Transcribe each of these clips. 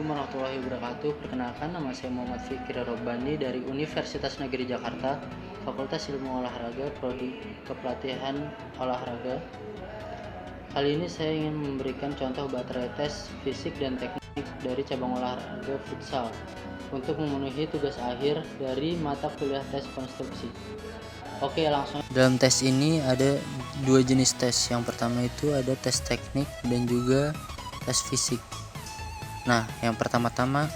warahmatullahi wabarakatuh. Perkenalkan, nama saya Muhammad Fikri Robbani dari Universitas Negeri Jakarta, Fakultas Ilmu Olahraga, Prodi Kepelatihan Olahraga. Kali ini saya ingin memberikan contoh baterai tes fisik dan teknik dari cabang olahraga futsal untuk memenuhi tugas akhir dari mata kuliah tes konstruksi. Oke, langsung. Dalam tes ini ada dua jenis tes. Yang pertama itu ada tes teknik dan juga tes fisik. Nah, yang pertama-tama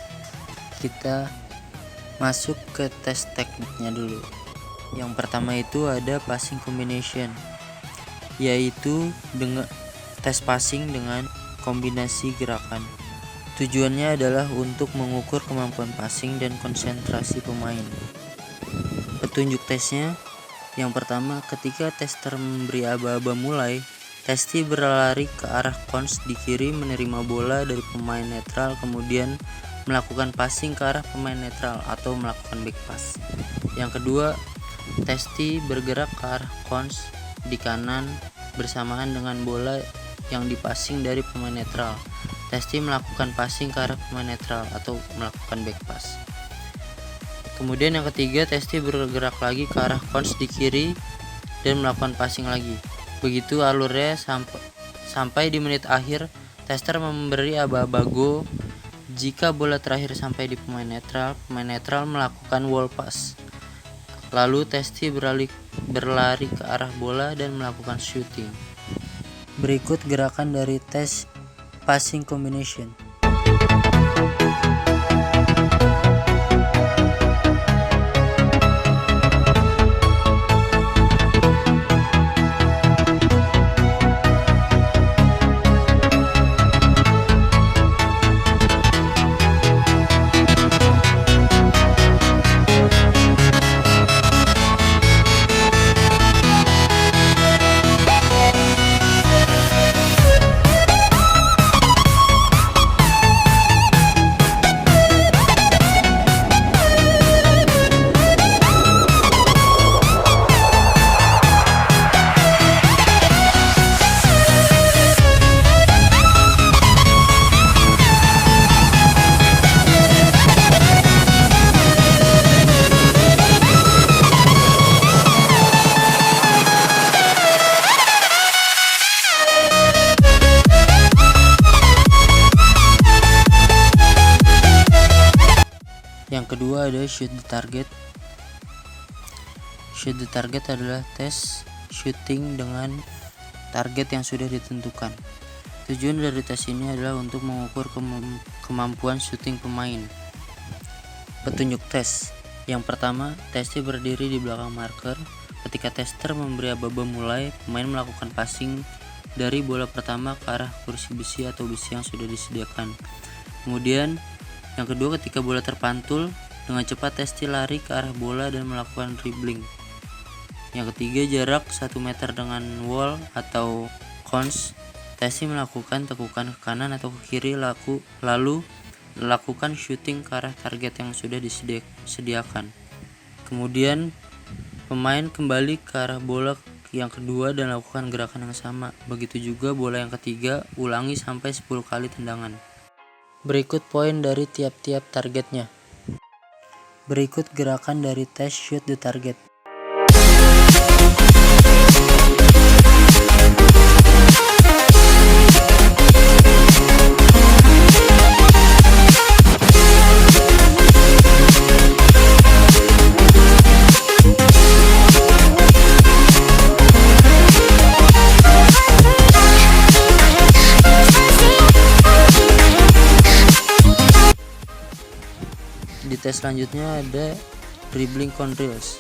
kita masuk ke tes tekniknya dulu. Yang pertama itu ada passing combination, yaitu dengan tes passing dengan kombinasi gerakan. Tujuannya adalah untuk mengukur kemampuan passing dan konsentrasi pemain. Petunjuk tesnya, yang pertama, ketika tester memberi aba-aba mulai, testi berlari ke arah cons di kiri menerima bola dari pemain netral, kemudian melakukan passing ke arah pemain netral atau melakukan back pass. Yang kedua, testi bergerak ke arah cons di kanan bersamaan dengan bola yang dipassing dari pemain netral. Testi melakukan passing ke arah pemain netral atau melakukan back pass. Kemudian yang ketiga, testi bergerak lagi ke arah cons di kiri dan melakukan passing lagi. Begitu alurnya sampai di menit akhir, tester memberi aba-aba go. Jika bola terakhir sampai di pemain netral melakukan wall pass. Lalu testi berlari ke arah bola dan melakukan shooting. Berikut gerakan dari tes passing combination. Yang kedua ada shoot the target. Shoot the target adalah tes shooting dengan target yang sudah ditentukan. Tujuan dari tes ini adalah untuk mengukur kemampuan shooting pemain. Petunjuk tes. Yang pertama, testi berdiri di belakang marker. Ketika tester memberi aba-aba mulai, pemain melakukan passing dari bola pertama ke arah kursi besi atau besi yang sudah disediakan. Kemudian yang kedua, ketika bola terpantul, dengan cepat testi lari ke arah bola dan melakukan dribbling. Yang ketiga, jarak 1 meter dengan wall atau cons, testi melakukan tekukan ke kanan atau ke kiri lalu lakukan shooting ke arah target yang sudah disediakan. Kemudian pemain kembali ke arah bola yang kedua dan lakukan gerakan yang sama. Begitu juga bola yang ketiga, ulangi sampai 10 kali tendangan. Berikut poin dari tiap-tiap targetnya. Berikut gerakan dari tes shoot the target. Di tes selanjutnya ada dribbling controls.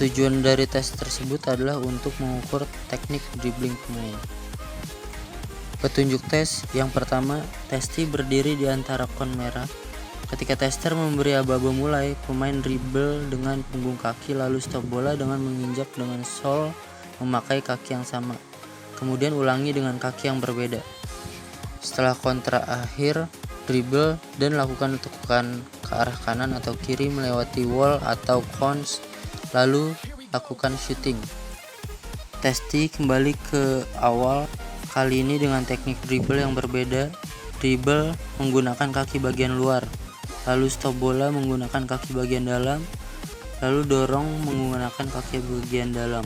Tujuan dari tes tersebut adalah untuk mengukur teknik dribbling pemain. Petunjuk tes. Yang pertama, testi berdiri di antara kon merah. Ketika tester memberi aba-aba mulai, pemain dribble dengan punggung kaki lalu stop bola dengan menginjak dengan sol memakai kaki yang sama. Kemudian ulangi dengan kaki yang berbeda. Setelah kontra akhir, dribble dan lakukan tekukan ke arah kanan atau kiri melewati wall atau cons, lalu lakukan shooting. Testi kembali ke awal, kali ini dengan teknik dribble yang berbeda. dribble menggunakan kaki bagian luar, lalu stop bola menggunakan kaki bagian dalam, lalu dorong menggunakan kaki bagian dalam,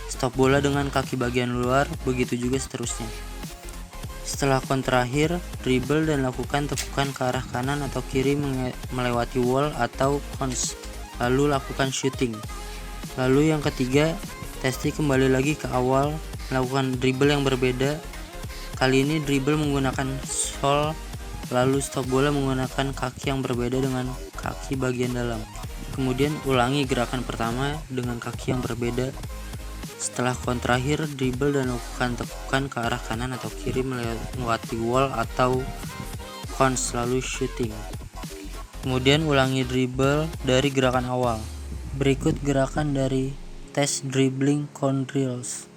stop bola dengan kaki bagian luar, begitu juga seterusnya. Setelah kon terakhir, dribble dan lakukan tepukan ke arah kanan atau kiri melewati wall atau cons, lalu lakukan shooting. Lalu yang ketiga, Testi kembali lagi ke awal, melakukan dribble yang berbeda. Kali ini dribble menggunakan sole, lalu stop bola menggunakan kaki yang berbeda dengan kaki bagian dalam. Kemudian ulangi gerakan pertama dengan kaki yang berbeda. Setelah kon terakhir, dribble dan lakukan tepukan ke arah kanan atau kiri melewati wall atau cons, lalu shooting. Kemudian ulangi dribble dari gerakan awal. Berikut gerakan dari tes dribbling con drills.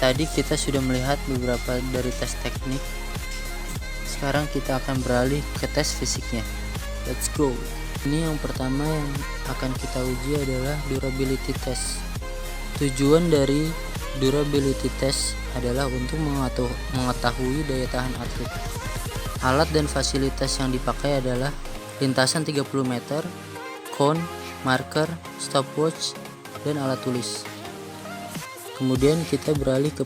Tadi kita sudah melihat beberapa dari tes teknik. Sekarang kita akan beralih ke tes fisiknya. Let's go. Ini yang pertama yang akan kita uji adalah durability test. Tujuan dari durability test adalah untuk mengetahui daya tahan atlet. Alat dan fasilitas yang dipakai adalah lintasan 30 meter, cone, marker, stopwatch, dan alat tulis. Kemudian kita beralih ke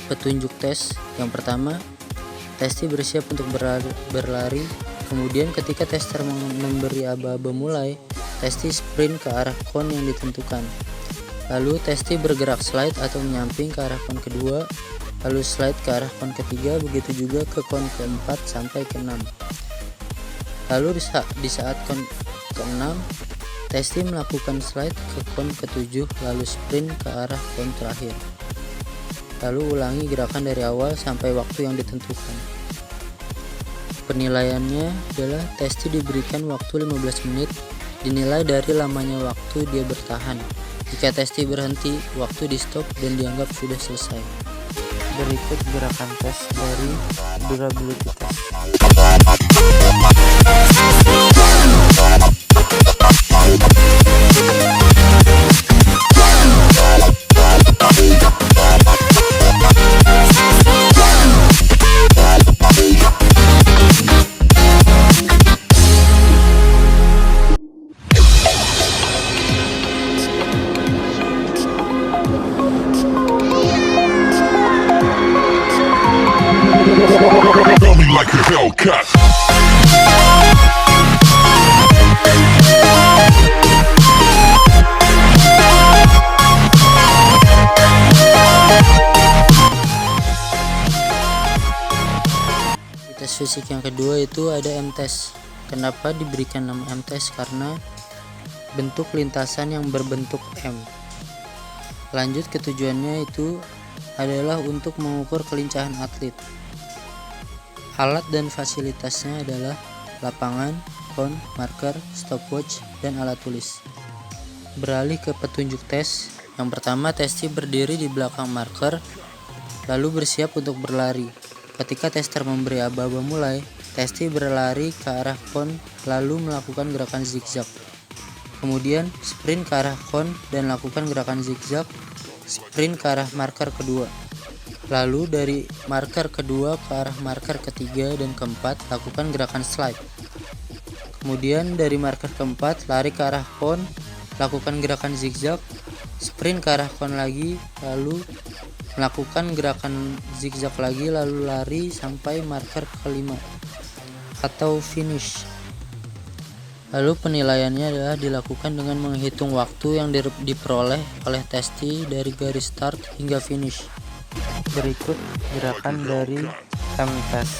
petunjuk tes. Yang pertama, Testi bersiap untuk berlari. Kemudian ketika tester memberi aba-aba mulai, Testi sprint ke arah kon yang ditentukan. Lalu Testi bergerak slide atau menyamping ke arah kon kedua, lalu slide ke arah kon ketiga, begitu juga ke kon keempat sampai ke-6. Lalu di saat kon ke-6, Testi melakukan slide ke kon ke-7, lalu sprint ke arah kon terakhir. Lalu ulangi gerakan dari awal sampai waktu yang ditentukan. Penilaiannya adalah Testi diberikan waktu 15 menit, dinilai dari lamanya waktu dia bertahan. Jika Testi berhenti, waktu di stop dan dianggap sudah selesai. Berikut gerakan tes dari durability test. Like a Hellcat. Tes fisik yang kedua itu ada M-test. Kenapa diberikan nama M-test? Karena bentuk lintasan yang berbentuk M. Lanjut ke tujuannya itu adalah untuk mengukur kelincahan atlet. Alat dan fasilitasnya adalah lapangan, cone, marker, stopwatch, dan alat tulis. Beralih ke petunjuk tes. Yang pertama, Testi berdiri di belakang marker, lalu bersiap untuk berlari. Ketika tester memberi aba-aba mulai, Testi berlari ke arah cone, lalu melakukan gerakan zigzag. Kemudian sprint ke arah cone dan lakukan gerakan zigzag, sprint ke arah marker kedua. Lalu dari marker kedua ke arah marker ketiga dan keempat, lakukan gerakan slide. Kemudian dari marker keempat, lari ke arah cone, lakukan gerakan zigzag, sprint ke arah cone lagi, lalu melakukan gerakan zigzag lagi, lalu lari sampai marker kelima atau finish. Lalu penilaiannya adalah dilakukan dengan menghitung waktu yang diperoleh oleh Testi dari garis start hingga finish. Berikut gerakan dari M-test.